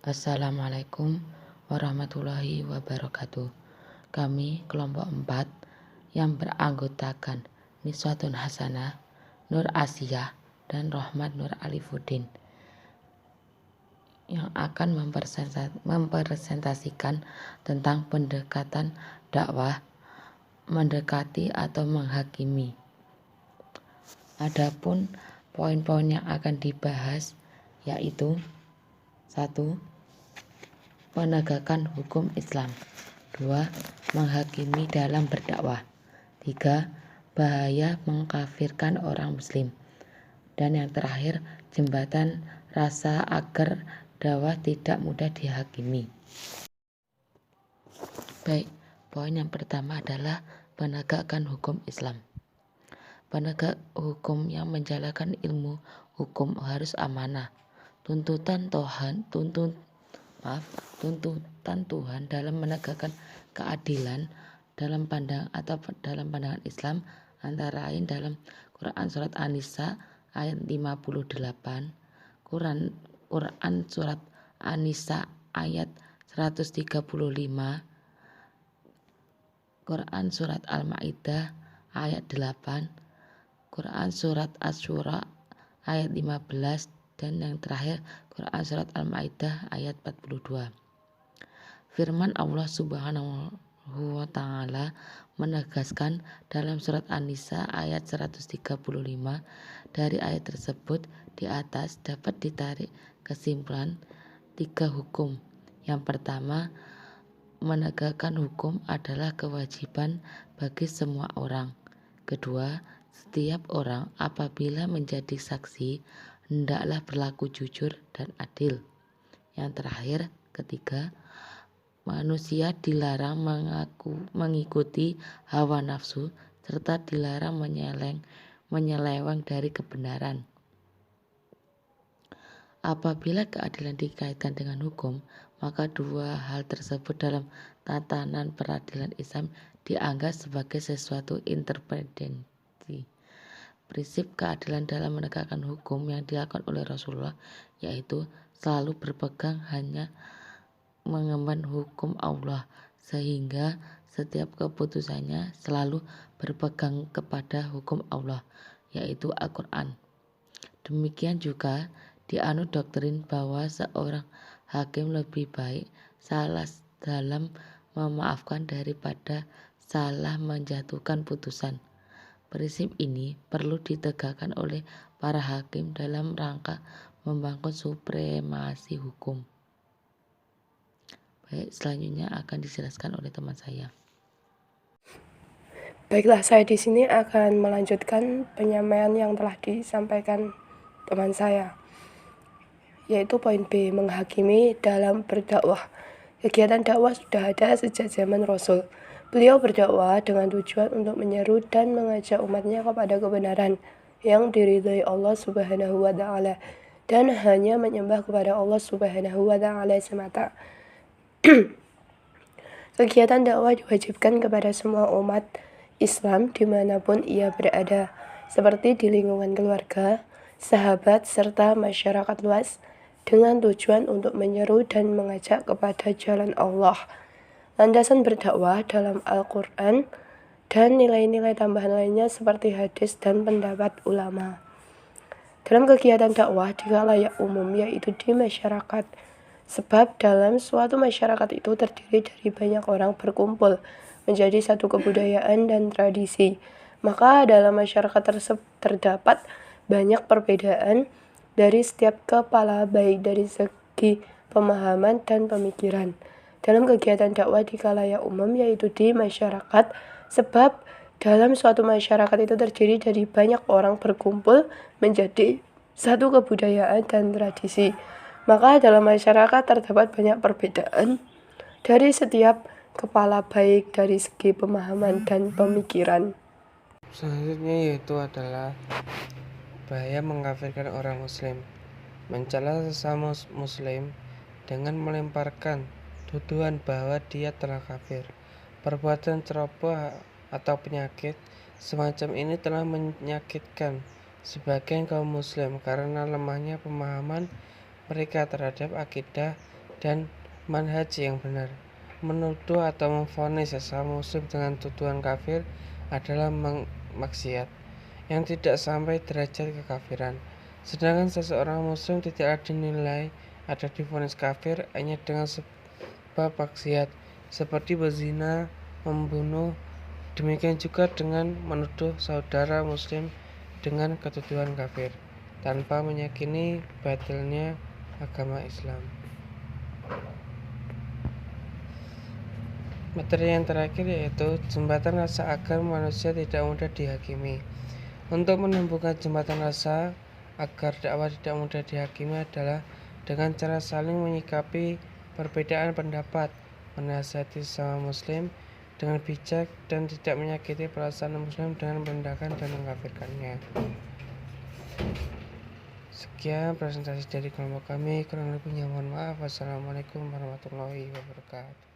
Assalamualaikum warahmatullahi wabarakatuh. Kami kelompok 4 yang beranggotakan Niswatun Hasanah, Nur Asiyah, dan Rohmat Nur Alifuddin yang akan mempresentasikan tentang pendekatan dakwah mendekati atau menghakimi. Adapun poin-poin yang akan dibahas yaitu 1. Penegakan hukum Islam. 2. Menghakimi dalam berdakwah. 3. Bahaya mengkafirkan orang muslim. Dan yang terakhir, jembatan rasa agar dakwah tidak mudah dihakimi. Baik, poin yang pertama adalah penegakkan hukum Islam. Penegak hukum yang menjalankan ilmu hukum harus amanah. Tuntutan Tuhan dalam menegakkan keadilan dalam pandangan Islam antara lain dalam Quran surat An-Nisa ayat 58, Quran surat An-Nisa ayat 135, Quran surat Al-Maidah ayat 8, Quran surat Asy-Syura ayat 15, dan yang terakhir Quran surat Al-Maidah ayat 42. Firman Allah Subhanahu wa Ta'ala menegaskan dalam surat An-Nisa ayat 135. Dari ayat tersebut di atas dapat ditarik kesimpulan 3 hukum. Yang pertama, menegakkan hukum adalah kewajiban bagi semua orang. Kedua, setiap orang apabila menjadi saksi hendaklah berlaku jujur dan adil. Yang terakhir, ketiga, manusia dilarang mengikuti hawa nafsu serta dilarang menyeleweng dari kebenaran. Apabila keadilan dikaitkan dengan hukum, maka dua hal tersebut dalam tatanan peradilan Islam dianggap sebagai sesuatu intervensi. Prinsip keadilan dalam menegakkan hukum yang dilakukan oleh Rasulullah yaitu selalu berpegang hanya mengemban hukum Allah, sehingga setiap keputusannya selalu berpegang kepada hukum Allah, yaitu Al-Quran. Demikian juga dianut doktrin bahwa seorang hakim lebih baik salah dalam memaafkan daripada salah menjatuhkan putusan. Prinsip ini perlu ditegakkan oleh para hakim dalam rangka membangun supremasi hukum. Baik, selanjutnya akan dijelaskan oleh teman saya. Baiklah, saya di sini akan melanjutkan penyampaian yang telah disampaikan teman saya, yaitu poin B, menghakimi dalam berdakwah. Kegiatan dakwah sudah ada sejak zaman Rasul. Beliau berdakwah dengan tujuan untuk menyeru dan mengajak umatnya kepada kebenaran yang diridhai Allah Subhanahu wa Ta'ala dan hanya menyembah kepada Allah Subhanahu wa Ta'ala semata. Kegiatan dakwah diwajibkan kepada semua umat Islam dimanapun ia berada, seperti di lingkungan keluarga, sahabat, serta masyarakat luas, dengan tujuan untuk menyeru dan mengajak kepada jalan Allah. Landasan berdakwah dalam Al-Quran dan nilai-nilai tambahan lainnya seperti hadis dan pendapat ulama. Dalam kegiatan dakwah di khalayak umum, yaitu di masyarakat, sebab dalam suatu masyarakat itu terdiri dari banyak orang berkumpul menjadi satu kebudayaan dan tradisi. Maka dalam masyarakat tersebut terdapat banyak perbedaan dari setiap kepala, baik dari segi pemahaman dan pemikiran. Dalam kegiatan dakwah di khalayak umum, yaitu di masyarakat, sebab dalam suatu masyarakat itu terdiri dari banyak orang berkumpul menjadi satu kebudayaan dan tradisi. Maka dalam masyarakat terdapat banyak perbedaan dari setiap kepala, baik dari segi pemahaman dan pemikiran. Selanjutnya yaitu adalah bahaya mengkafirkan orang muslim. Mencela sesama muslim dengan melemparkan tuduhan bahwa dia telah kafir. Perbuatan ceroboh atau penyakit semacam ini telah menyakitkan sebagian kaum muslim karena lemahnya pemahaman mereka terhadap akidah dan manhaj yang benar. Menuduh atau memvonis sesama muslim dengan tuduhan kafir adalah maksiat yang tidak sampai derajat kekafiran. Sedangkan seseorang muslim tidaklah dinilai atau divonis kafir hanya dengan sebab maksiat seperti berzina, membunuh. Demikian juga dengan menuduh saudara muslim dengan ketuduhan kafir tanpa meyakini batilnya agama Islam. Materi yang terakhir yaitu jembatan rasa agar manusia tidak mudah dihakimi. Untuk menumbuhkan jembatan rasa agar dakwah tidak mudah dihakimi adalah dengan cara saling menyikapi perbedaan pendapat, menasihati sesama muslim dengan bijak dan tidak menyakiti perasaan muslim dengan merendahkan dan mengkafirkannya. Sekian presentasi dari kelompok kami, kurang lebihnya mohon maaf. Wassalamualaikum warahmatullahi wabarakatuh.